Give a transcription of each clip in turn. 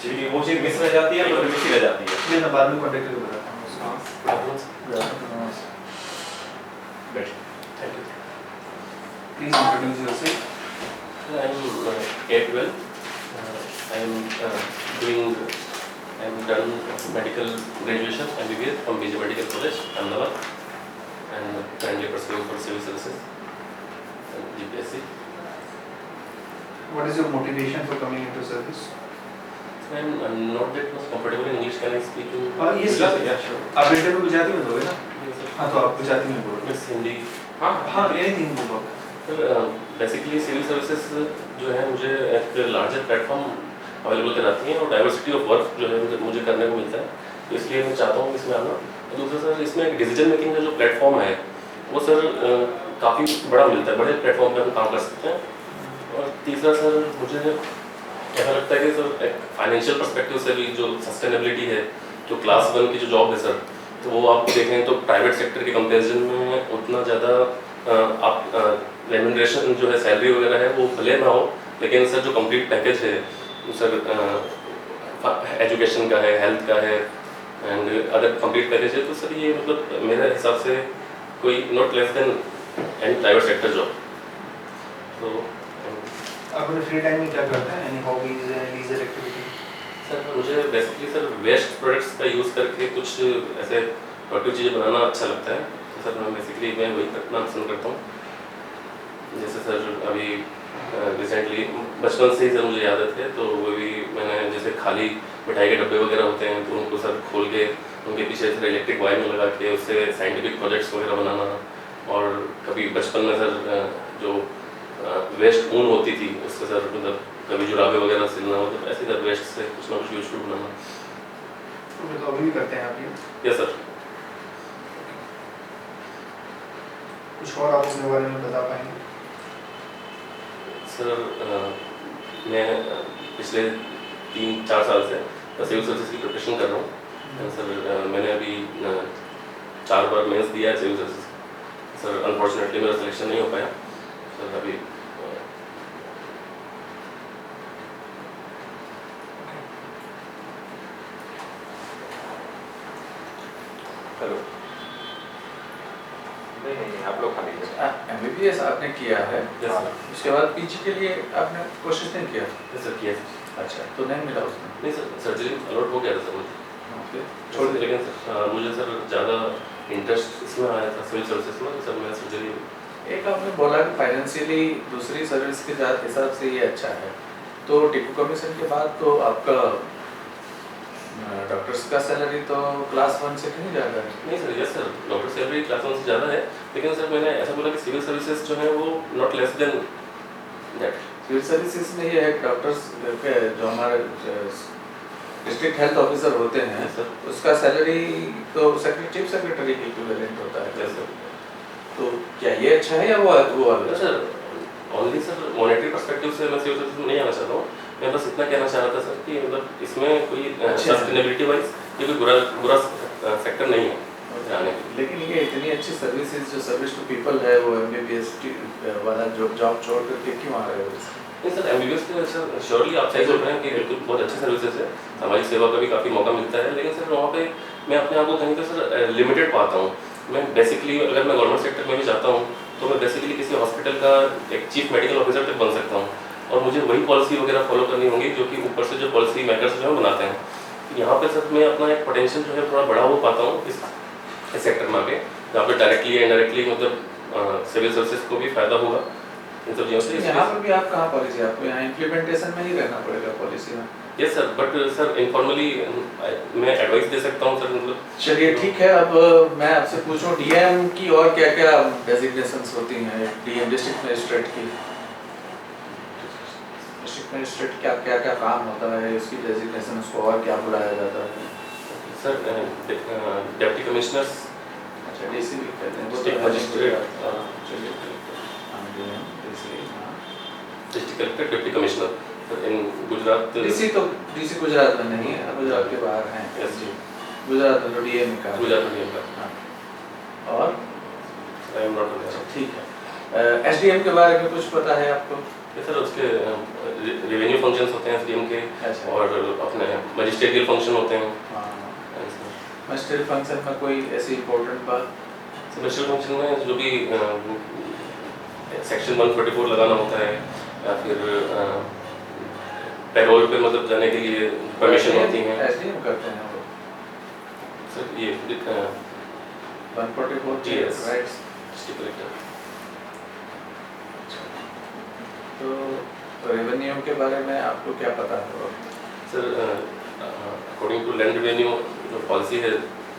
जी वो चीज़ मिस रह जाती है, तो मिस ही रह जाती है। मैं बाद में कॉन्टेक्ट करके बताता हूँ। बैठ। Thank you. Please introduce yourself. I am K12. I am doing. I am done medical graduation MBBS from BJ Medical College, Ahmedabad, and currently pursuing for civil services and GPSC. What is your motivation for coming into service? I am not that much comfortable in English. Can I speak in? Yes, sure. आप interview Gujarati में दोगे ना? हाँ तो आप गुजराती में बोलो। Miss Hindi. हाँ anything बोलो। बेसिकली सिविल सर्विसेज जो है मुझे एक लार्जर प्लेटफॉर्म अवेलेबल कराती हैं और डाइवर्सिटी ऑफ वर्क जो है मुझे करने को मिलता है, तो इसलिए मैं चाहता हूँ इसमें आना। दूसरा सर, इसमें एक डिसीजन मेकिंग का जो प्लेटफॉर्म है वो सर काफ़ी बड़ा मिलता है, बड़े प्लेटफॉर्म पे हम काम कर सकते हैं। और तीसरा सर, मुझे ऐसा लगता है कि सर एक फाइनेंशियल पर्सपेक्टिव से भी जो सस्टेनेबिलिटी है, जो क्लास 1 की जो जॉब है सर, तो वो आप देखें तो प्राइवेट सेक्टर के कंपेरिजन में उतना ज़्यादा आप रेम्यूनरेशन जो है, सैलरी वगैरह है वो भले ना हो, लेकिन सर जो कंप्लीट पैकेज है सर एजुकेशन का है, हेल्थ का है एंड अदर कंप्लीट पैकेज है, तो सर ये मतलब मेरे हिसाब से कोई not less than any private sector job. तो आप अपने फ्री टाइम में क्या करते हैं? Any hobbies and leisure activity? Sir मुझे बेसिकली सर वेस्ट प्रोडक्ट्स का यूज़ करके कुछ ऐसे प्रोडक्टिव चीज़ें बनाना अच्छा लगता है, तो सर मैं बेसिकली वही करना पसंद करता हूँ। जैसे सर अभी रिसेंटली बचपन से ही सर मुझे आदत है, तो वो भी मैंने जैसे खाली मिठाई के डब्बे वगैरह होते हैं तो उनको सर खोल के उनके पीछे सर इलेक्ट्रिक वायर में लगा के उससे साइंटिफिक प्रोजेक्ट्स वगैरह बनाना, और कभी बचपन में सर जो वेस्ट ऊन होती थी उससे सर मतलब कभी जुराबे वगैरह सिलना, मतलब ऐसे सर वेस्ट से कुछ ना कुछ यूजफुल बनाना। तो अभी भी करते हैं आप ये? Yes sir. कुछ और आप अपने बारे में बता पाएंगे? सर मैं पिछले 3-4 साल से सिविल सर्विसेज की प्रिपरेशन कर रहा हूँ सर। मैंने अभी 4 बार मेंस दिया है सिविल सर्विसेज सर, अनफॉर्चुनेटली मेरा सिलेक्शन नहीं हो पाया सर। अभी हेलो। नहीं आप लोग खाली MBBS आपने किया है, यस सर। उसके बाद PG के लिए आपने कोशिश नहीं किया? यस सर किया। अच्छा, तो नहीं मिला उसमें? नहीं सर, सर्जरी अलॉट हो गया था सर मुझे, ओके, छोड़ दिया। लेकिन सर मुझे सर ज़्यादा इंटरेस्ट इसमें आया था सिविल सर्विसेज में, सर मैं सर्जरी। एक आपने बोला कि फाइनेंशियली दूसरी सर्विस के हिसाब से ये अच्छा है, तो टिपू कमीशन के बाद तो आपका डॉक्टर्स का सैलरी तो क्लास 1 से कहीं ज़्यादा है? नहीं sir, yes sir, doctor salary class 1 से ज़्यादा है, लेकिन सर मैंने ऐसा बोला कि सिविल सर्विसेज जो है वो not less than that. Civil services में ये है डॉक्टर्स के जो हमारे डिस्ट्रिक्ट हेल्थ ऑफिसर होते हैं यस सर। उसका सैलरी तो चीफ सेक्रेटरी के इक्विवेलेंट होता है। Yes sir. तो क्या ये अच्छा है या वो sir only sir monetary perspective से मैं सिविल सर्विस में नहीं आना चाहता हूँ। मैं बस इतना कहना चाह रहा था सर कि मतलब इसमें कोई सस्टेनेबिलिटी वाइज ये कोई बुरा सेक्टर नहीं है जाने के। लेकिन ये इतनी अच्छी सर्विसेज जो सर्विस टू पीपल है, वो MBBS वाला जो जॉब छोड़ करके क्यों आ रहे हो? नहीं सर, MBBS के सर श्योरली आप सही बोल रहे हैं कि बिल्कुल बहुत अच्छी सर्विसेज है, समाज सेवा का भी काफ़ी मौका मिलता है, लेकिन सर वहाँ पे मैं अपने आप को कहीं पर सर लिमिटेड पाता हूँ। मैं बेसिकली अगर मैं गवर्नमेंट सेक्टर में भी जाता हूँ तो मैं बेसिकली किसी हॉस्पिटल का एक चीफ मेडिकल ऑफिसर तक बन सकता हूँ, और मुझे वही पॉलिसी वगैरह फॉलो करनी होगी जो कि ऊपर से जो पॉलिसी मेकर्स जो है बनाते हैं। यहाँ पे सर मैं अपना एक पोटेंशियल जो है थोड़ा बढ़ा हो पाता हूँ इस सेक्टर में आके, जहाँ पे डायरेक्टली या इनडायरेक्टली मतलब सिविल सर्विसेज को भी फायदा होगा इन सब चीज़ों से। यहाँ पर भी आप कहाँ पॉलिसी, आपको यहाँ इम्प्लीमेंटेशन में ही रहना पड़ेगा पॉलिसी में? Yes sir, but sir informally मैं एडवाइस दे सकता हूँ सर, मतलब। चलिए ठीक है, अब मैं आपसे पूछूं DM की और क्या क्या डेजिग्नेशंस होती हैं? DM डिस्ट्रिक्ट मजिस्ट्रेट की, डिस्ट्रिक्ट मजिस्ट्रेट क्या क्या क्या काम होता है, इसकी डेजिग्नेशन, उसको और क्या बुलाया जाता है? Sir deputy commissioners. अच्छा, DC भी कहते हैं, district magistrate. District collector, deputy commissioner इन गुजरात। DC गुजरात में नहीं है, गुजरात के बाहर हैं। यस जी, गुजरात में तो DM का, गुजरात में DM का। हाँ। और आई एम नॉट अवेयर। ठीक है, SDM के बारे में कुछ पता है आपको? सर उसके रेवेन्यू फंक्शंस होते हैं एसडीएम के अच्छा। और अपने मजिस्ट्रेटियल फंक्शन होते हैं। हाँ मस्टर फंक्शन में कोई ऐसी इम्पोर्टेंट बात? स्पेशल फंक्शन में जो भी सेक्शन 144 लगाना होता है या फिर पैरोल पे मतलब जाने के लिए परमिशन होती है। एसडीएम करते हैं वो सर ये 144 Yes. राइट्स। District collector. तो रेवेन्यू के बारे में आपको क्या पता है? Sir according to land revenue जो पॉलिसी है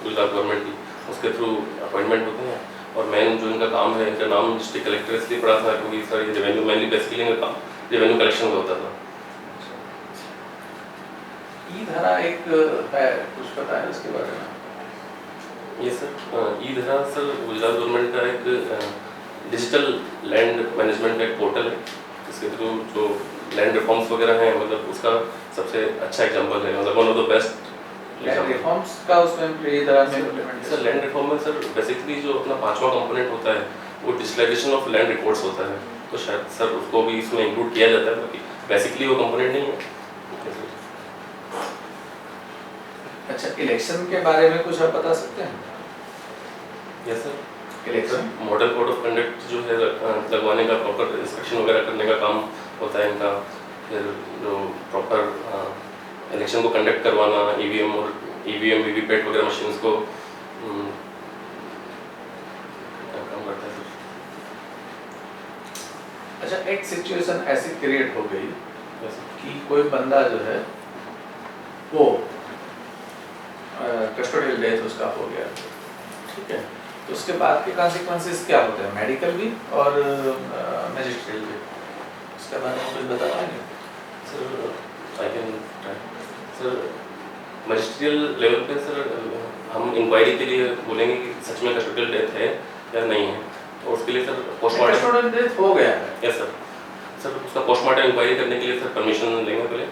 गुजरात गवर्नमेंट की, उसके थ्रू अपॉइंटमेंट होते हैं और मेन जो इनका काम है, इनका नाम डिस्ट्रिक्ट कलेक्टर इसलिए पड़ा था क्योंकि सर ये रेवेन्यू मेनली बेसिकली इनका काम रेवेन्यू कलेक्शन का होता था। ई धारा एक है, कुछ पता है उसके बारे में? ये सर ई धारा सर गुजरात गवर्नमेंट का एक डिजिटल लैंड मैनेजमेंट का एक पोर्टल है, जिसके थ्रू जो लैंड रिफॉर्म्स वगैरह हैं मतलब उसका सबसे अच्छा एग्जांपल है, मतलब one of the best land reforms का उसमें ई धारा में इम्प्लीमेंट सर। लैंड रिफॉर्म में सर बेसिकली जो अपना 5वां कंपोनेंट होता है वो डिजिटलाइजेशन ऑफ लैंड रिकॉर्ड्स होता है, तो शायद सर उसको भी इसमें इंक्लूड किया जाता है, बाकी बेसिकली वो कंपोनेंट नहीं है। अच्छा, इलेक्शन के बारे में कुछ आप बता सकते हैं? Yes sir. Election model code of conduct जो है लगवाने का, प्रॉपर इंस्पेक्शन वगैरह करने का काम होता है इनका, फिर जो प्रॉपर इलेक्शन को कंडक्ट करवाना, ईवीएम और वीवीपैट वगैरह मशीन्स को काम करता है सर। अच्छा, एक सिचुएशन ऐसी क्रिएट हो गई यस सर। कि कोई बंदा जो है वो कस्टोडियल डेथ उसका हो गया, ठीक है, तो उसके बाद के कॉन्सिक्वेंसेस क्या होते हैं, मेडिकल भी और मैजिस्ट्रियल भी, उसके बारे में कुछ बता पाएंगे? Sir I can try. Sir magisterial level पे सर हम इंक्वायरी के लिए बोलेंगे कि सच में कस्टोडियल डेथ है या नहीं है, तो उसके लिए सर पोस्टमार्टम। कस्टोडियल डेथ हो गया है? Yes sir. सर उसका पोस्टमार्टम इंक्वायरी करने के लिए सर परमिशन लेंगे पहले,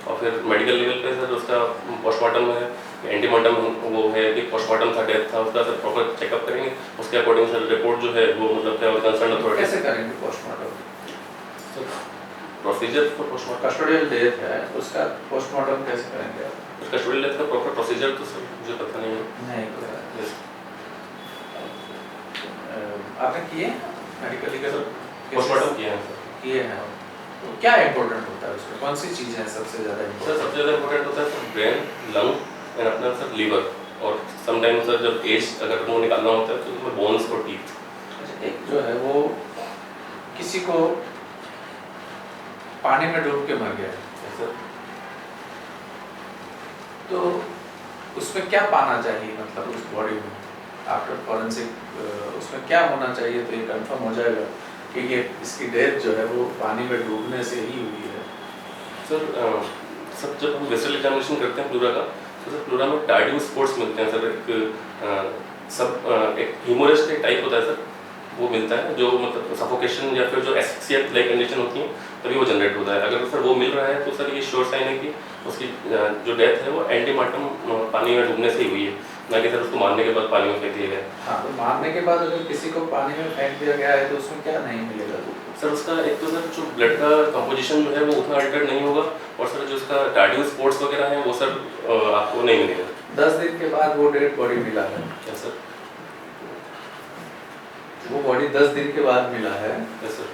और फिर मेडिकल लेवल पे सर उसका पोस्टमार्टम है, एंटीमार्टम वो है कि पोस्टमार्टम था, डेथ था, उसका सर प्रॉपर चेकअप करेंगे, उसके अकॉर्डिंग सर रिपोर्ट जो है वो मतलब क्या कंसर्न अथॉरिटी। कैसे करेंगे postmortem? Sir procedure for postmortem. Custodial death है उसका पोस्टमार्टम कैसे करेंगे आप? कस्टोडियल डेथ का प्रॉपर प्रोसीजर तो सर मुझे पता नहीं है। नहीं पता। यस आपने किए मेडिकल लीगल पोस्टमार्टम किया है सर। किए हैं? तो क्या इम्पोर्टेंट होता है उसमें, कौन सी चीज़ है सबसे ज़्यादा सर इम्पोर्टेंट? सबसे ज़्यादा इम्पोर्टेंट होता है सर ब्रेन, लंग एंड अपना सर लीवर, और समटाइम सर जब एज अगर वो निकालना होता है तो उसमें बोन्स और टीथ। अच्छा, एक जो है वो किसी को पानी में डूब के मर गया है, सर तो उसमें क्या पाना चाहिए, मतलब उस बॉडी में आफ्टर फॉरेंसिक उसमें क्या होना चाहिए तो ये कंफर्म हो जाएगा कि ये इसकी डेथ जो है वो पानी में डूबने से ही हुई है? सर सब जब हम वेस्टर्न एग्जामिनेशन करते हैं प्लूरा का, तो सर प्लूरा में कार्डियो स्पोर्ट्स मिलते हैं सर, एक ह्यूमरस का टाइप होता है सर, वो मिलता है जो मतलब सफोकेशन या फिर जो एस्फिक्सिया लाइक कंडीशन होती है तभी वो जनरेट होता है। अगर सर वो मिल रहा है तो सर ये श्योर साइन है कि उसकी जो डेथ है वो एंटीमार्टम पानी में डूबने से ही हुई है, ना कि सर उसको मारने के बाद पानी में फेंक दिया गया। हाँ, तो मारने के बाद अगर किसी को पानी में फेंक दिया गया है तो उसमें क्या नहीं मिलेगा? सर उसका एक तो सर जो ब्लड का कंपोजिशन जो है वो उतना अल्टर्ड नहीं होगा, और सर जो उसका कार्डियो स्पोर्ट्स वगैरह है वो सर आपको नहीं मिलेगा। 10 दिन के बाद वो डेड बॉडी मिला है? क्या सर? वो बॉडी 10 दिन के बाद मिला है? Yes sir.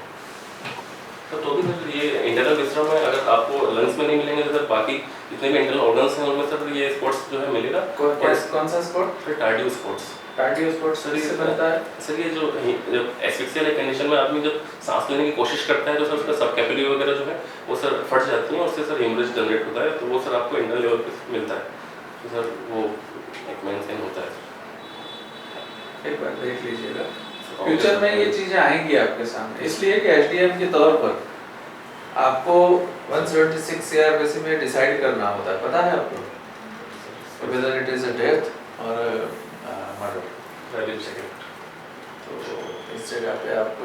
तो भी सर ये इंटरनल विस्ट्रम में अगर आपको लंग्स में नहीं मिलेंगे तो सर बाकी जितने भी इंटरनल ऑर्गन्स हैं उनमें सर ये स्पोर्ट्स जो है मिलेगा। कौन सा sport? Sir cardio sports. Cardio sports से बनता है? सर ये जो एस्फिक्सिया लाइक कंडीशन में आदमी जब सांस लेने की कोशिश करता है तो सर उसका सब कैपिलरी वगैरह जो है वो सर फट जाती हैं और उससे सर हेमरेज जनरेट होता है, तो वो सर आपको इंटरनल लेवल पे मिलता है, तो सर वो एक मेन साइन होता है। एक बार देख लीजिएगा, फ्यूचर में ये चीजें आएंगी आपके सामने, इसलिए कि एसडीएम के तौर पर आपको 176 सीआरपीसी में डिसाइड करना होता है, पता है आपको, whether it is a death और मर्डर। तो इस जगह पे आपको,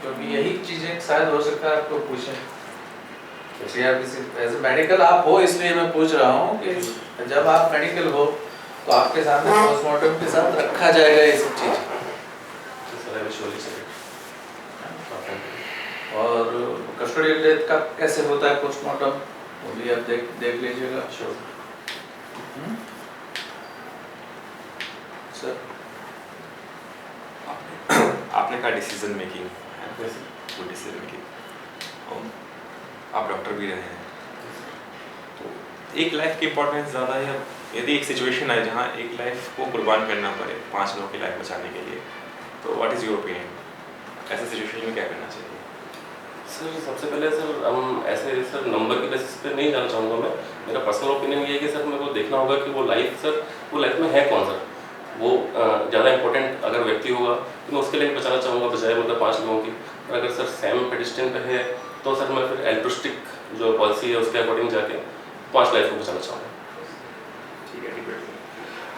क्योंकि यही चीजें शायद हो सकता है आपको पूछें सीआरपीसी एज मेडिकल आप हो, इसलिए मैं पूछ रहा हूँ कि जब आप मेडिकल हो तो आपके सामने पोस्टमार्टम के साथ रखा जाएगा ये सब चीज़। और कस्टोडियल डेथ का कैसे होता है पोस्टमार्टम, वो भी आप देख लीजिएगा। सर आपने कहा डिसीजन मेकिंग है, गुड डिसीजन मेकिंग, आप डॉक्टर भी रहे हैं, तो एक लाइफ की इम्पोर्टेंस ज़्यादा है। यदि एक सिचुएशन है जहाँ एक लाइफ को कुर्बान करना पड़े 5 लोगों की लाइफ बचाने के लिए, तो व्हाट इज़ योर ओपिनियन, ऐसे सिचुएशन में क्या करना चाहिए? सर सबसे पहले सर हम ऐसे सर नंबर के बेसिस पे नहीं जाना चाहूँगा मैं। मेरा पर्सनल ओपिनियन ये है कि सर मेरे को देखना होगा कि वो लाइफ सर वो लाइफ में है कौन सर, वो ज़्यादा इंपॉर्टेंट अगर व्यक्ति होगा तो मैं उसके लिए बचाना चाहूँगा बजाय मतलब 5 लोगों की। और अगर सर सेम पेडिस्ट्रियन पे है तो सर मैं फिर एल्ट्रुस्टिक जो पॉलिसी है उसके अकॉर्डिंग जाके 5 लाइफ को बचाना चाहूँगा। ठीक है, ठीक है।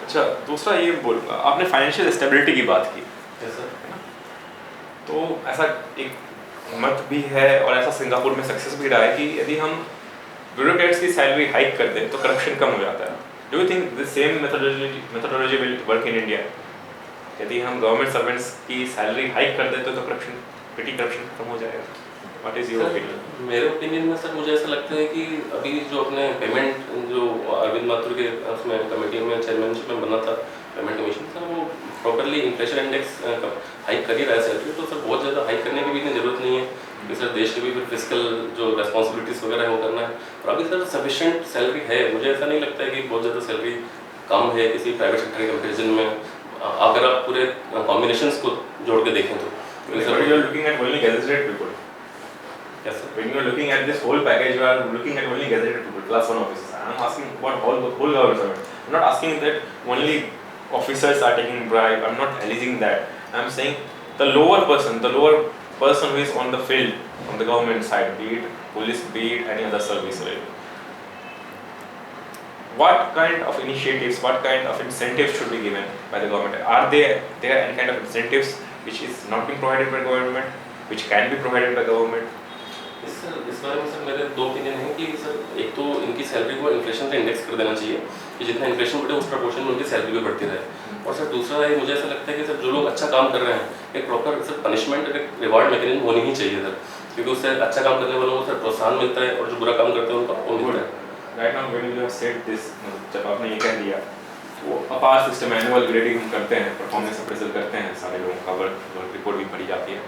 अच्छा, दूसरा ये बोल, आपने फाइनेंशियल स्टेबिलिटी की बात की, सर है ना? तो ऐसा एक मत भी है और ऐसा सिंगापुर में सक्सेस भी रहा है कि यदि हम ब्यूरोक्रेट्स की सैलरी हाइक कर दें तो करप्शन कम हो जाता है। Do you think the same methodology will work in India? यदि हम गवर्नमेंट सर्वेंट्स की सैलरी हाइक कर देते तो करप्शन कम हो जाएगा। What is your opinion? मेरे ओपिनियन में सर मुझे ऐसा लगता है कि अभी जो अपने पेमेंट जो अरविंद माथुर के उसमें कमेटी में चेयरमैनशिप में बना था पेमेंट कमीशन, सर वो प्रॉपरली इन्फ्लेशन इंडेक्स हाइक कर ही रहा है सैलरी, तो सर बहुत ज़्यादा हाइक करने की भी इतनी ज़रूरत नहीं है कि सर देश के भी फिर फिजिकल जो रेस्पॉन्सिबिलिटीज़ वगैरह है वो करना है। और अभी सर सफिशिएंट सैलरी है, मुझे ऐसा नहीं लगता है कि बहुत ज़्यादा सैलरी कम है किसी प्राइवेट सेक्टर के कंपेरिजन में। अगर आप पूरे कॉम्बिनेशंस को जोड़ के देखें तो you are looking at only gazetted people. Yes, sir. When you are looking at this whole package, you are looking at only gazetted people, class 1 officers. I am asking about whole government servant. I am not asking that only officers are taking bribe. I am not alleging that. I am saying the lower person who is on the field, on the government side, be it police, be it any other service. What kind of initiatives, what kind of incentives should be given by the government? Are there any kind of incentives which is not being provided by government, which can be provided by government? इस बारे में sir मेरे 2 opinion हैं कि sir एक तो इनकी salary को इन्फ्लेशन से इंडेक्स कर देना चाहिए कि जितना इन्फ्लेशन बढ़े उस प्रपोर्शन में उनकी सैलरी भी बढ़ती रहे। और सर दूसरा है, मुझे ऐसा लगता है कि सर जो लोग अच्छा काम कर रहे हैं एक प्रॉपर सर पनिशमेंट और एक रिवार्ड मैकेनिज्म होनी ही चाहिए सर, क्योंकि उससे अच्छा काम करने वालों को सर प्रोत्साहन मिलता है और जो बुरा काम करते हैं उनको वो मिलता है। Right now when you have said this, जब आपने ये कह दिया, वो अपार सिस्टम एनुअल ग्रेडिंग हम करते हैं, परफॉर्मेंस अप्रेजल करते हैं, सारे लोगों का वर्क रिपोर्ट भी पढ़ी जाती है।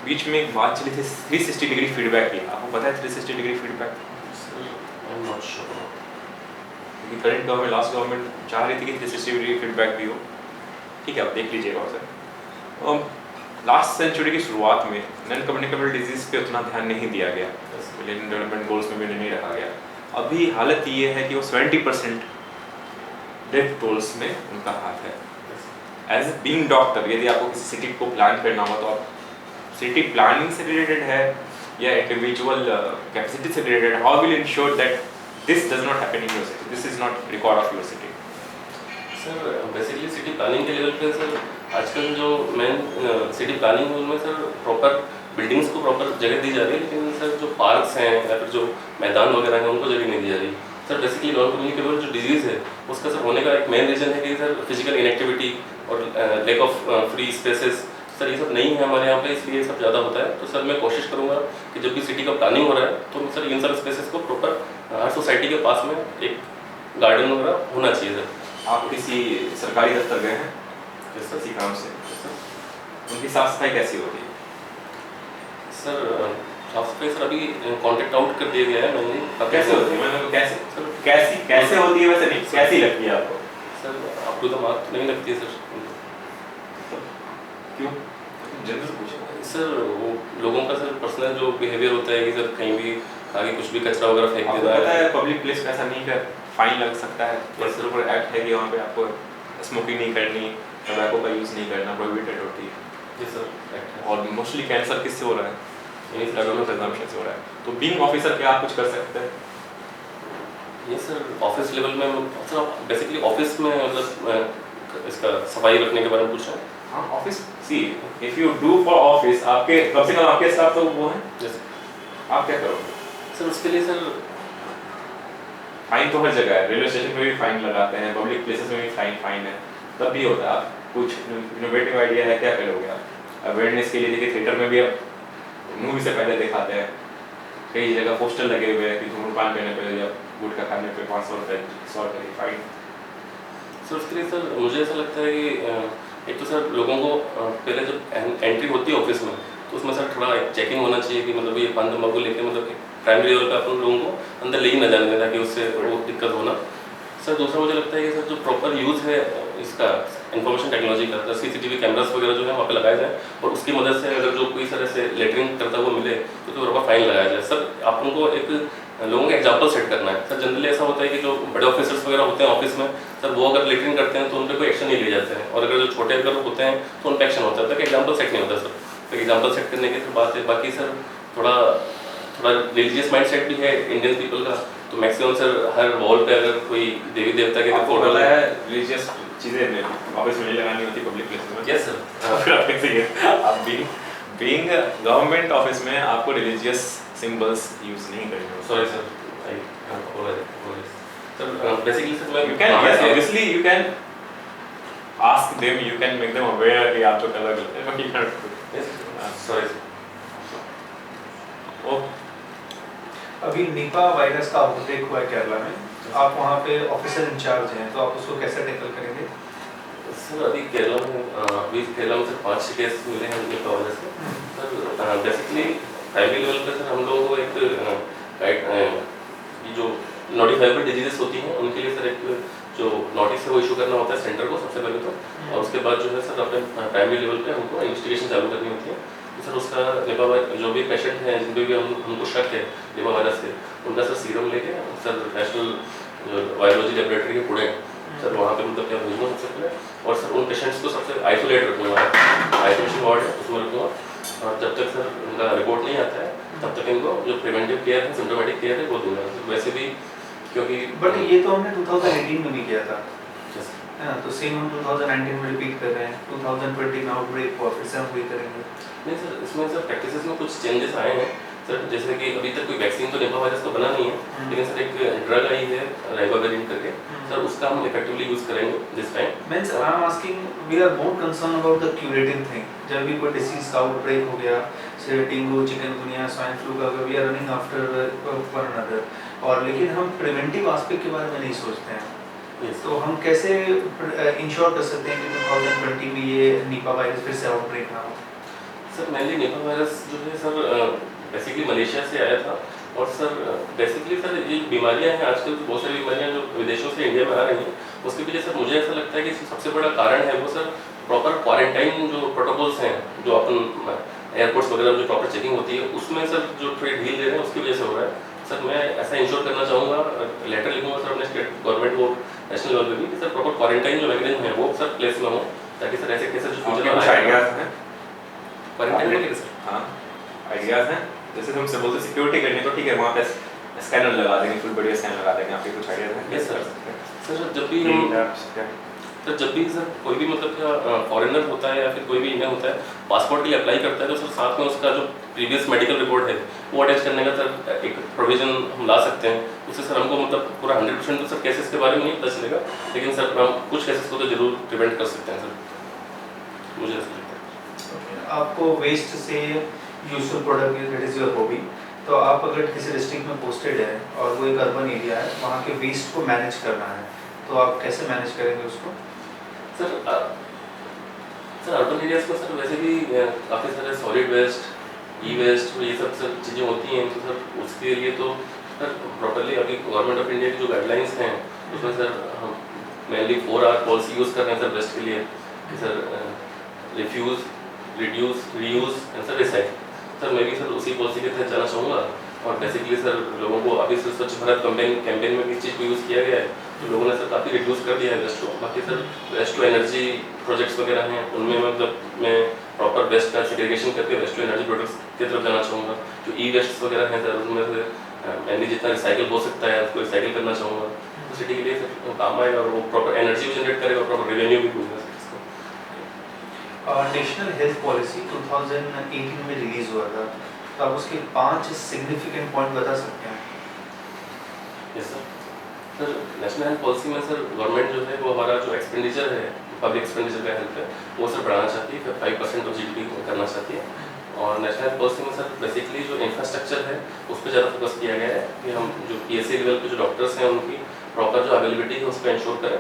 बीच में एक बात चली थी 360 डिग्री फीडबैक की, आपको पता है 360 degree feedback? I am not sure, क्योंकि करंट गवर्नमेंट, लास्ट गवर्नमेंट चाह रही थी कि 360 डिग्री फीडबैक भी हो। ठीक है, आप देख लीजिएगा सर। लास्ट सेंचुरी की शुरुआत में नॉन कम्युनिकेबल डिजीज पे उतना ध्यान नहीं दिया गया, मिलेनियम डेवलपमेंट गोल्स में भी नहीं रखा गया। अभी हालत ये है कि वो 70% डेथ टोल्स में उनका हाथ है। एज बीइंग डॉक्टर, यदि आपको किसी सिटी को प्लान करना हो तो आप सिटी प्लानिंग से रिलेटेड है या इंडिविजुअल कैपेसिटी से related, how will ensure that this does not happen in your city, this is not record of your city? Sir basically city planning के लेवल पे सर आजकल जो मेन सिटी प्लानिंग है उनमें sir proper buildings को proper जगह दी जा रही है, लेकिन सर जो पार्क्स हैं या फिर जो मैदान वगैरह हैं उनको जगह नहीं दी जा रही। सर बेसिकली नॉन कम्युनिकेबल जो डिजीज़ है उसका सर होने का एक मेन रीज़न है कि सर फिजिकल इनएक्टिविटी और lack of free spaces, sir ये सब नहीं है हमारे यहाँ पे, इसलिए सब ज़्यादा होता है। तो सर मैं कोशिश करूँगा कि जब भी सिटी का प्लानिंग हो रहा है तो सर इन सब स्पेसेस को प्रॉपर हर सोसाइटी के पास में एक गार्डन वगैरह होना चाहिए सर। आप किसी सरकारी दफ्तर गए हैं किसी काम से, उनकी साफ सफाई कैसी होती है? सर साफ सफाई सर अभी कॉन्ट्रैक्ट आउट कर दिया गया है मैंने। अब कैसे होती है, मैंने कैसे होती है, वैसे नहीं कैसी लगती है आपको? सर आपको तो मार्क नहीं लगती है सर। क्यों? जनरल पूछो सर वो लोगों का सर पर्सनल जो बिहेवियर होता है कि सर कहीं भी आगे कुछ भी कचरा वगैरह फेंक देता है। पता है पब्लिक प्लेस पे ऐसा नहीं कर, फाइन लग सकता है। बस ऊपर एक्ट है कि वहाँ पे आपको स्मोकिंग नहीं करनी, टबैको का यूज़ नहीं करना, प्रोहिबिटेड होती है। जी सर एक्ट है। और मोस्टली कैंसर किससे हो रहा है? यही फ्लैगोनो कंजम्पशन से हो रहा है। तो बीइंग ऑफिसर क्या आप कुछ कर सकते हैं? ये सर ऑफिस लेवल में सर बेसिकली ऑफिस में मतलब इसका सफाई रखने के बारे में पूछ रहे हैं। हाँ office, see if you do for office, आपके कम से कम आपके स्टाफ तो वो हैं, जैसे आप क्या करोगे? सर उसके लिए सर फाइन तो हर जगह है, रेलवे स्टेशन पे भी फाइन लगाते हैं, पब्लिक प्लेसेस में भी फाइन है, तब भी होता है। आप कुछ इनोवेटिव आइडिया है, क्या करोगे आप? अवेयरनेस के लिए देखिए थिएटर में भी अब मूवी से पहले दिखाते हैं, कई जगह पोस्टर लगे हुए हैं कि धूम्रपान करने पे या गुटखा खाने पे 500 रुपये 100 रुपये की फाइन। सर उसके लिए सर मुझे ऐसा लगता है कि एक तो सर लोगों को पहले जब एंट्री होती है ऑफिस में तो उसमें सर थोड़ा चेकिंग होना चाहिए कि मतलब ये पान तंबाकू लेके मतलब प्राइमरी लेवल पे अपन लोगों को अंदर ले ही न जाने देना कि उससे वो दिक्कत होना। सर दूसरा मुझे लगता है कि सर जो प्रॉपर यूज़ है इसका इंफॉर्मेशन टेक्नोलॉजी का, CCTV कैमरास वगैरह जो है वहाँ पे लगाए जाए और उसकी मदद से अगर जो कोई सर ऐसे लेटरिंग करता हुआ मिले तो बराबर फाइन लगाया जाए। सर आप उनको एक लोगों का एग्जाम्पल सेट करना है। सर जनरली ऐसा होता है कि जो बड़े ऑफिसर्स वगैरह होते हैं ऑफिस में सर वो अगर लेटरिंग करते हैं तो उन पर कोई एक्शन नहीं लिए जाते हैं, और अगर जो छोटे अगर होते हैं तो उन पर एक्शन होता है। एग्जाम्पल सेट नहीं होता सर, तो एग्जाम्पल सेट करने की बात है। बाकी सर थोड़ा रिलीजियस माइंड सेट भी है इंडियन पीपल का, तो मैक्सिमम सर हर वॉल पे अगर कोई देवी देवता के फोटो है रिलीजियस चीज़ें ऑफिस में नहीं लगानी होती पब्लिक प्लेसेस में। Yes sir. फिर आप कैसे आप बीइंग गवर्नमेंट ऑफिस में आपको रिलीजियस सिंबल्स यूज नहीं करने होते। Sorry sir, sir basically sir मैं you can yes obviously you can ask them, you can make them aware कि आप जो कलर करते हैं you can सॉरी सर। ओ अभी निपा वायरस का आउटब्रेक हुआ है केरला में, आप वहाँ पे ऑफिसर इंचार्ज हैं, तो आप उसको कैसे टैकल करेंगे? सर अभी केरला में सर 5 केस मिले हैं निपा वायरस के। सर बेसिकली प्राइमरी लेवल पे सर हम लोगों को एक जो नोटिफाइबल डिजीजेस होती हैं उनके लिए सर एक जो नोटिस है वो इशू करना होता है सेंटर को सबसे पहले तो, और उसके बाद जो है सर अपने प्राइमरी लेवल पे हमको इन्वेस्टिगेशन चालू करनी होती है। तो सर उसका निपा वायरस जो भी पेशेंट हैं जिन पे भी हमको शक है निपा वायरस से, उनका सर सीरम लेके सर नेशनल वायरोलॉजी लेबोरेटरी के पुणे सर वहाँ पे मतलब क्या भेजना सबसे पहले, और सर उन पेशेंट्स को सबसे आइसोलेट रखूँगा, आइसोलेशन वार्ड है उसमें रखूँगा, और जब तक सर उनका रिपोर्ट नहीं आता है तब तक इनको जो प्रिवेंटिव केयर है सिम्टोमेटिक केयर है वो दूंगा। वैसे भी क्योंकि बट ये तो हमने 2018 में भी किया था, है ना, तो सेम हम 2019 में रिपीट कर रहे हैं, 2020 में आउटब्रेक हुआ, फिर से हम वही करेंगे। नहीं सर इसमें सर प्रैक्टिसेस में कुछ चेंजेस आए हैं सर, जैसे कि अभी तक कोई वैक्सीन तो निपा वायरस तो बना नहीं है, लेकिन सर एक ड्रग आई है राइबाविरिन करके, सर उसका हम इफेक्टिवली यूज करेंगे this time. Means I am asking, we are more concern about the curative thing. जब भी कोई डिसीज का आउटब्रेक हो गया, say dengue, chikungunya, swine flu का, we are running after one another, और लेकिन हम प्रिवेंटिव एस्पेक्ट के बारे में नहीं सोचते हैं। तो हम कैसे इंश्योर कर सकते हैं कि 2020 में ये निपा वायरस फिर से आउटब्रेक ना हो? सर मेनली निपा वायरस जो है सर बेसिकली मलेशिया से आया था, और सर बेसिकली सर ये बीमारियां हैं आजकल बहुत सारी बीमारियां जो विदेशों से इंडिया में आ रही हैं, उसके पीछे सर मुझे ऐसा लगता है कि सबसे बड़ा कारण है वो सर प्रॉपर क्वारंटाइन जो प्रोटोकॉल्स हैं जो अपन एयरपोर्ट्स वगैरह जो प्रॉपर चेकिंग होती है उसमें सर जो थोड़ी ढील दे रहे हैं उसकी वजह से हो रहा है। सर मैं ऐसा इंश्योर करना चाहूँगा, लेटर लिखूंगा सर अपने स्टेट गवर्नमेंट को नेशनल लेवल पे भी कि सर प्रॉपर क्वारंटाइन जो मैकेनिज्म है वो सर प्लेस में हो, ताकि सर ऐसे केसेस जो फ्यूचर में आइडियाज हैं क्वारंटाइन के सर। हाँ आइडियाज हैं, जैसे तुमसे बोलते सिक्योरिटी करनी तो ठीक है वहाँ पे स्कैनर लगा देंगे, फुल बढ़िया स्कैनर लगा देंगे, आपके कुछ आइडियाज हैं? Yes sir. सर जब भी सर कोई भी मतलब क्या फॉरेनर होता है या फिर कोई भी इंडियन होता है पासपोर्ट के लिए अप्लाई करता है तो सर साथ में उसका जो प्रीवियस मेडिकल रिपोर्ट है वो अटैच करने का सर एक प्रोविजन हम ला सकते हैं। उससे सर हमको मतलब पूरा 100% तो सर केसेस के बारे में नहीं पता चलेगा, लेकिन सर हम कुछ केसेस को तो जरूर प्रिवेंट कर सकते हैं सर, मुझे ऐसा लगता है। आपको वेस्ट से useful product that is your hobby, तो आप अगर किसी डिस्ट्रिक्ट में पोस्टेड है और वो एक अर्बन एरिया है, वहाँ के वेस्ट को मैनेज करना है, तो आप कैसे मैनेज करेंगे उसको? सर अर्बन एरियाज में सर वैसे भी काफ़ी सारे सॉलिड वेस्ट, ई वेस्ट ये सब चीज़ें होती हैं, तो सर उसके लिए तो सर प्रॉपरली अभी गवर्नमेंट ऑफ इंडिया की जो गाइडलाइंस हैं उसमें सर हम मेनली 4R पॉलिसी यूज़ कर रहे हैं सर वेस्ट के लिए कि sir refuse, reduce, reuse and sir recycle. Sir मैं भी सर उसी पॉलिसी के तहत जाना चाहूँगा, और बेसिकली सर लोगों को अभी से स्वच्छ भारत कैंपेन में किस चीज़ को यूज़ किया गया है तो लोगों ने सर काफ़ी रिड्यूस कर दिया है वेस्ट को। बाकी sir waste to energy projects वगैरह हैं उनमें मतलब मैं प्रॉपर वेस्ट का सेग्रीगेशन करके वेस्ट टू एनर्जी प्रोडक्ट्स की तरफ जाना चाहूँगा। जो ई वेस्ट वगैरह हैं सर उनमें से मैंने जितना रिसाइकिल हो सकता है उसको रिसाइकिल करना चाहूँगा, तो सिटी के लिए सर काम आएगा और वो प्रॉपर एनर्जी जनरेट करेगा, प्रॉपर रेवेन्यू भी दूंगा सर इसको। नेशनल हेल्थ पॉलिसी 2018 में रिलीज हुआ था, तो आप उसके 5 सिग्निफिकेंट पॉइंट बता सकते हैं? Yes sir. Sir national health policy में सर गवर्नमेंट जो है वो हमारा जो एक्सपेंडिचर है पब्लिक एक्सपेंडिचर का हेल्थ है वो सर बढ़ाना चाहती है, 5% ऑफ GDP करना चाहती है, और नेशनल हेल्थ पॉलिसी में सर बेसिकली जो इंफ्रास्ट्रक्चर है उस पर ज़्यादा फोकस किया गया है कि हम जो PSC लेवल पे जो डॉक्टर्स हैं उनकी प्रॉपर जो अवेलेबिलिटी है उस पर इंश्योर करें।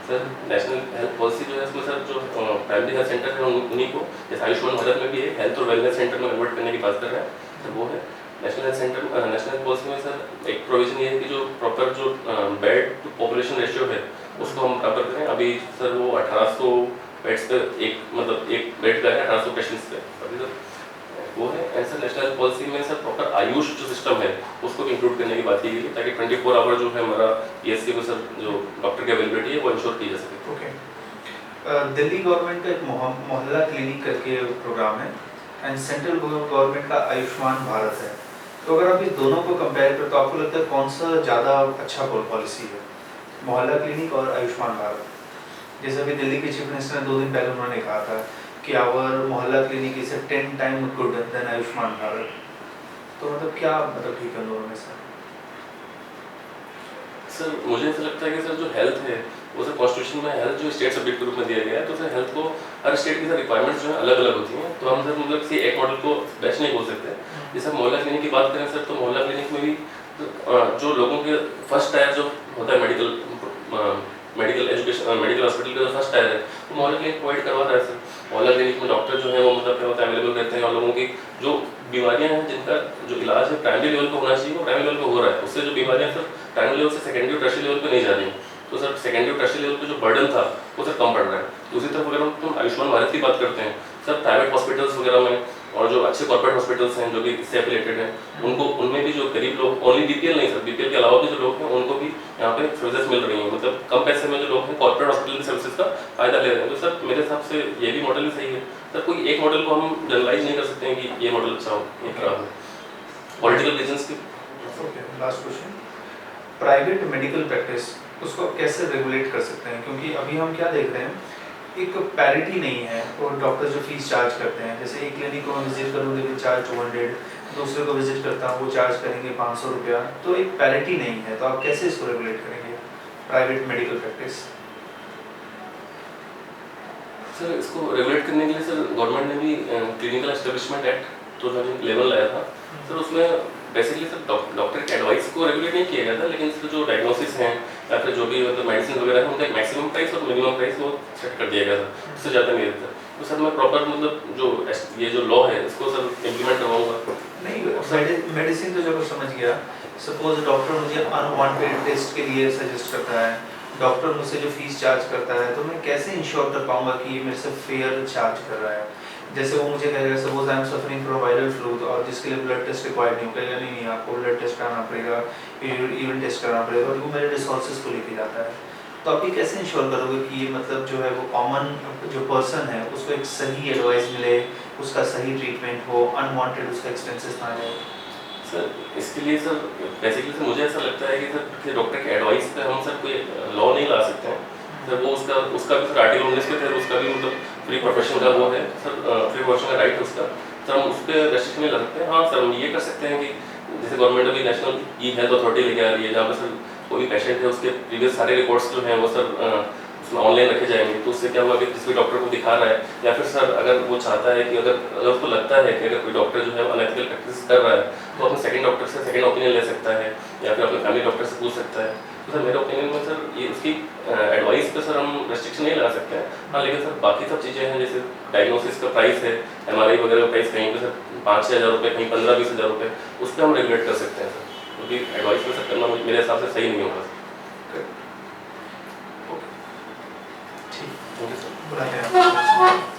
सर नेशनल हेल्थ पॉलिसी जो है उसमें सर जो प्राइमरी हेल्थ सेंटर है उन्हीं को, जैसे आयुष्मान भारत में भी है, हेल्थ और वेलनेस सेंटर में कन्वर्ट करने की बात कर रहे हैं सर, वो है national health centre. National health policy में सर एक प्रोविजन ये है कि जो प्रॉपर जो बेड टू पॉपुलेशन रेशियो है उसको हम प्रॉपर करें। अभी सर वो 1800 बेड्स पे एक बेड का है 1800 पेशेंट्स पे अभी सर वो है। ऐसा नेशनल हेल्थ पॉलिसी में सर प्रॉपर आयुष जो सिस्टम है उसको भी इंक्लूड करने की बात की गई ताकि 24 आवर जो है हमारा PSC को सर जो डॉक्टर की अवेलेबिलिटी है वो इंश्योर की जा सके। ओके। दिल्ली गवर्नमेंट का एक मोहल्ला क्लिनिक करके प्रोग्राम है एंड सेंट्रल गवर्नमेंट का आयुष्मान भारत है, तो अगर आप इस दोनों को कंपेयर करें तो आपको लगता है कौन सा ज़्यादा अच्छा पॉलिसी है, मोहल्ला क्लिनिक और आयुष्मान भारत? जैसे अभी दिल्ली के चीफ मिनिस्टर ने 2 दिन पहले उन्होंने कहा था कि our Mohalla clinic is 10 time good than Ayushman Bharat, तो मतलब क्या मतलब ठीक है दोनों में से? सर मुझे ऐसा लगता है कि सर जो हेल्थ है वो सर कॉन्स्टिट्यूशन में हेल्थ जो स्टेट सब्जेक्ट के रूप में दिया गया है, तो सर हेल्थ को हर स्टेट की सर रिक्वायरमेंट्स जो है अलग अलग होती हैं, तो हम सर मतलब किसी एक मॉडल को बेस्ट नहीं बोल सकते। जैसे मोहल्ला क्लिनिक की बात करें सर, तो मोहल्ला क्लिनिक में भी जो लोगों के फर्स्ट टायर जो होता है मेडिकल एजुकेशन मेडिकल हॉस्पिटल का जो फर्स्ट टायर है वो मोहल्ला क्लिनिक प्रोवाइड करवा रहा है सर। मोहल्ला क्लिनिक में डॉक्टर जो है वो मतलब क्या होता है अवेलेबल रहते हैं और लोगों की जो बीमारियां हैं जिनका जो इलाज है प्राइमरी लेवल पे होना चाहिए वो प्राइमरी लेवल पे हो रहा है, उससे जो बीमारियां सर प्राइमरी लेवल से सेकेंडरी और टर्शियरी लेवल पे नहीं जा रही हैं, तो सर सेकेंडरी और टर्शियरी लेवल पे जो बर्डन था वो सर कम पड़ रहा है। दूसरी तरफ अगर हम आयुष्मान भारत की बात करते हैं सर, प्राइवेट हॉस्पिटल्स वगैरह में और जो अच्छे कॉर्पोरेट हॉस्पिटल्स हैं जो भी इससे एफिलेटेड हैं उनको उनमें भी जो गरीब लोग, ओनली BPL नहीं सर, BPL के अलावा भी जो लोग हैं उनको भी यहाँ पे सर्विसेज मिल रही हैं, मतलब कम पैसे में जो लोग हैं कॉर्पोरेट हॉस्पिटल की सर्विसेज का फायदा ले रहे हैं। तो सर मेरे हिसाब से ये भी मॉडल ही सही है सर, कोई एक मॉडल को हम जनरलाइज नहीं कर सकते हैं कि ये मॉडल अच्छा हो ये खराब है, पॉलिटिकल रीजंस की। Okay, last question, private medical practice उसको कैसे रेगुलेट कर सकते हैं? क्योंकि अभी हम क्या देख रहे हैं, एक पैरिटी नहीं है और डॉक्टर जो फीस चार्ज करते हैं, जैसे एक क्लिनिक को मैं विजिट करूँगी तो चार्ज 200, दूसरे को विजिट करता हूँ वो चार्ज करेंगे 500 रुपया, तो एक पैरिटी नहीं है, तो आप कैसे इसको रेगुलेट करेंगे प्राइवेट मेडिकल प्रैक्टिस? सर इसको रेगुलेट करने के लिए सर गवर्नमेंट ने भी क्लिनिकल एस्टेब्लिशमेंट एक्ट 2011 लाया था सर, उसमें बेसिकली सर डॉक्टर के एडवाइस को रेगुलेट नहीं किया गया था, लेकिन सर जो डायग्नोसिस हैं या फिर जो भी मतलब मेडिसिन वगैरह है उनका एक मैक्सिमम प्राइस और मिनिमम प्राइस वो सेट कर दिया गया था, उससे ज़्यादा नहीं रहता। तो सर मैं प्रॉपर मतलब जो ये जो लॉ है इसको सर इम्प्लीमेंट करवाऊंगा। नहीं, मेडिसिन तो जब समझ गया, सपोज डॉक्टर मुझे अनवांटेड टेस्ट के लिए सजेस्ट करता है, डॉक्टर मुझसे जो फीस चार्ज करता है, तो मैं कैसे इंश्योर कर पाऊंगा कि ये मेरे से फेयर चार्ज कर रहा है? जैसे वो मुझे कहेगा suppose I am suffering from viral flu और जिसके लिए ब्लड टेस्ट रिक्वायर्ड नहीं होगा, नहीं आपको ब्लड टेस्ट कराना पड़ेगा, यूरिन टेस्ट कराना पड़ेगा, और वो मेरे रिसोर्सेज को लेके जाता है, तो आप ये कैसे इंश्योर करोगे कि ये मतलब जो है वो कॉमन जो पर्सन है उसको एक सही एडवाइस मिले, उसका सही ट्रीटमेंट हो, अनवांटेड उसका एक्सपेंसेस ना जाए? सर इसके लिए सर बेसिकली सर मुझे ऐसा लगता है कि डॉक्टर के एडवाइस पे हम सर कोई लॉ नहीं ला सकते हैं सर, वो उसका भी सर आर्टिकल 19 के तहत उसका भी मतलब फ्री प्रोफेशन का वो है सर, फ्री प्रोफेशन का राइट है उसका, सर हम उस पर रेस्ट्रिक्शन नहीं ला सकते हैं। हाँ सर हम ये कर सकते हैं कि जैसे गवर्नमेंट अभी नेशनल ई-हेल्थ अथॉरिटी लेके आ रही है जहाँ पर सर कोई भी पेशेंट है उसके प्रीवियस सारे रिकॉर्ड्स जो हैं वो सर उसमें ऑनलाइन रखे जाएंगे, तो उससे क्या हुआ कि जिस भी डॉक्टर को दिखा रहा है या फिर सर अगर वो चाहता है कि अगर उसको लगता है कि अगर कोई डॉक्टर जो है अनएथिकल प्रैक्टिस कर रहा है तो अपने सेकंड डॉक्टर से सेकंड ओपिनियन ले सकता है या फिर अपने फैमिली डॉक्टर से पूछ सकता है। तो सर मेरे ओपिनियन में सर ये उसकी एडवाइस पे सर हम रेस्ट्रिक्शन नहीं लगा सकते हैं। हाँ लेकिन सर बाकी सब चीज़ें हैं जैसे डायग्नोसिस का प्राइस है, MRI वगैरह का प्राइस कहीं पे सर 5-6 हज़ार रुपये, कहीं 15-20 हज़ार रुपये, उस पर हम रेगुलेट कर सकते हैं सर, क्योंकि एडवाइस पे सर करना मेरे हिसाब से सही नहीं होगा। ठीक, ओके सर। बुलाते हैं।